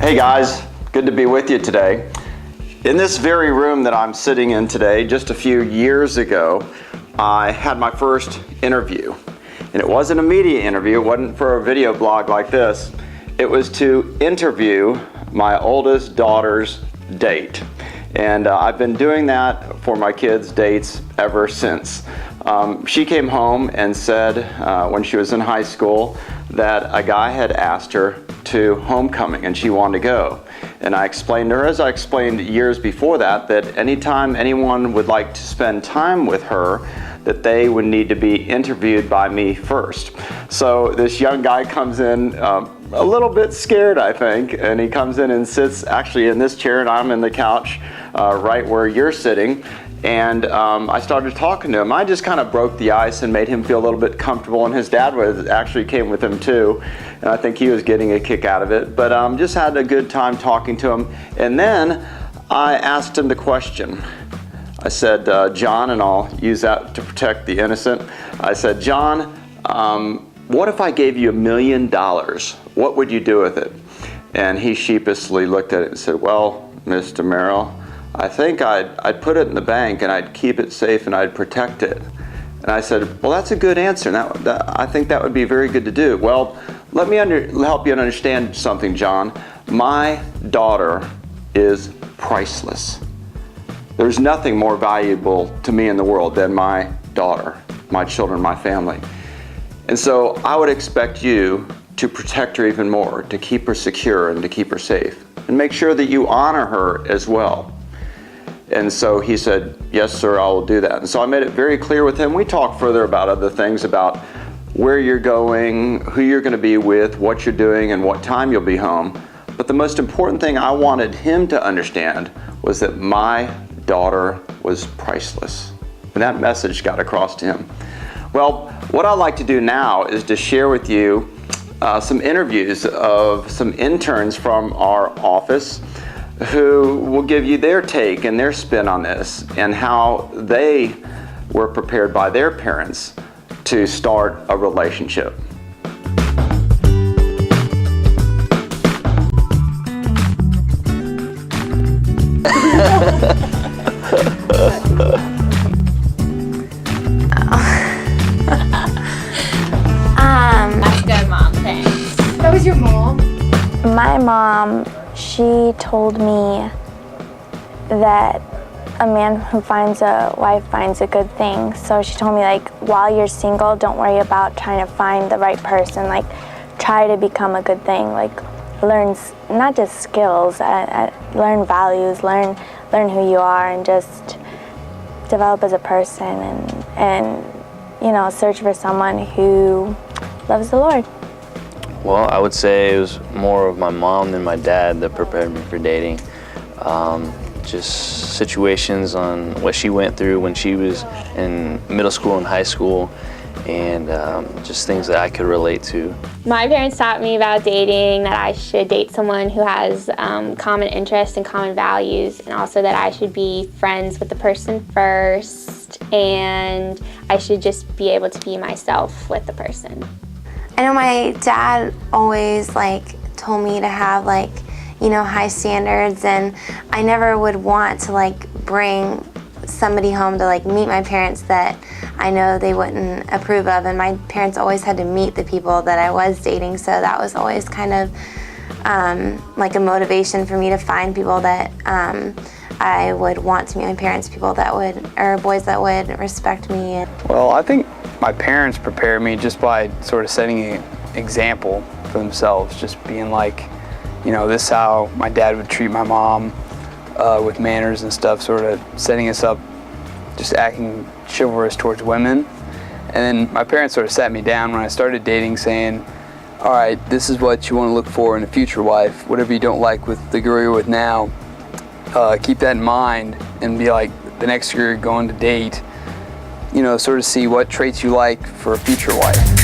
Hey guys, good to be with you today. In this very room that I'm sitting in today, just a few years ago, I had my first interview. And it wasn't a media interview, it wasn't for a video blog like this. It was to interview my oldest daughter's date. And I've been doing that for my kids' dates ever since. She came home and said when she was in high school that a guy had asked her to homecoming and she wanted to go. And I explained to her, as I explained years before that anytime anyone would like to spend time with her, that they would need to be interviewed by me first. So this young guy comes in a little bit scared, I think, and he comes in and sits actually in this chair and I'm in the couch right where you're sitting. And I started talking to him. I just kind of broke the ice and made him feel a little bit comfortable, and his dad actually came with him too, and I think he was getting a kick out of it. But just had a good time talking to him. And then I asked him the question. I said, John, and I'll use that to protect the innocent. I said, John, what if I gave you $1 million? What would you do with it? And he sheepishly looked at it and said, well, Mr. Merrill, I think I'd put it in the bank and I'd keep it safe and I'd protect it. And I said, well, that's a good answer. I think that would be very good to do. Well, let me help you understand something, John. My daughter is priceless. There's nothing more valuable to me in the world than my daughter, my children, my family. And so I would expect you to protect her even more, to keep her secure and to keep her safe, and make sure that you honor her as well. And so he said, yes, sir, I will do that. And so I made it very clear with him. We talked further about other things, about where you're going, who you're going to be with, what you're doing, and what time you'll be home. But the most important thing I wanted him to understand was that my daughter was priceless. And that message got across to him. Well, what I'd like to do now is to share with you some interviews of some interns from our office who will give you their take and their spin on this and how they were prepared by their parents to start a relationship. That's good, Mom. Thanks. That was your mom? My mom, she told me that a man who finds a wife finds a good thing. So she told me, like, while you're single, don't worry about trying to find the right person. Like, try to become a good thing. Like, learn not just skills, learn values, learn who you are, and just develop as a person, and you know, search for someone who loves the Lord. Well, I would say it was more of my mom than my dad that prepared me for dating. Just situations on what she went through when she was in middle school and high school, and just things that I could relate to. My parents taught me about dating, that I should date someone who has common interests and common values, and also that I should be friends with the person first, and I should just be able to be myself with the person. I know my dad always told me to have high standards, and I never would want to bring somebody home to like meet my parents that I know they wouldn't approve of, and my parents always had to meet the people that I was dating, so that was always kind of like a motivation for me to find people that I would want to meet my parents, people that would, or boys that would respect me. Well, I think my parents prepared me just by sort of setting an example for themselves, just being like, you know, this is how my dad would treat my mom with manners and stuff, sort of setting us up, just acting chivalrous towards women. And then my parents sort of sat me down when I started dating, saying, all right, this is what you want to look for in a future wife. Whatever you don't like with the girl you're with now, keep that in mind, and be like, the next girl you're going to date, you know, sort of see what traits you like for a future wife.